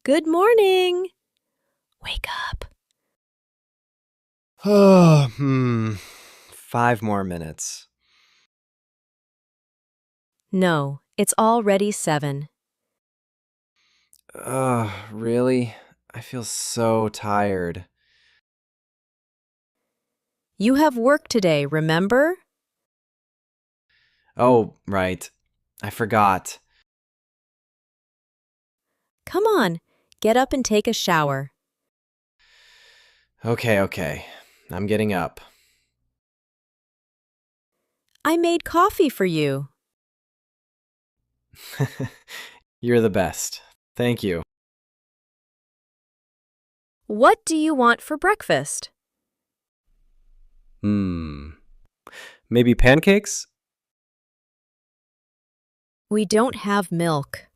Good morning. Wake up. Oh, 5 more minutes. No, it's already 7. Really? I feel so tired. You have work today, remember? Oh, right. I forgot. Come on, get up and take a shower. Okay. I'm getting up. I made coffee for you. You're the best. Thank you. What do you want for breakfast? Hmm. Maybe pancakes? We don't have milk.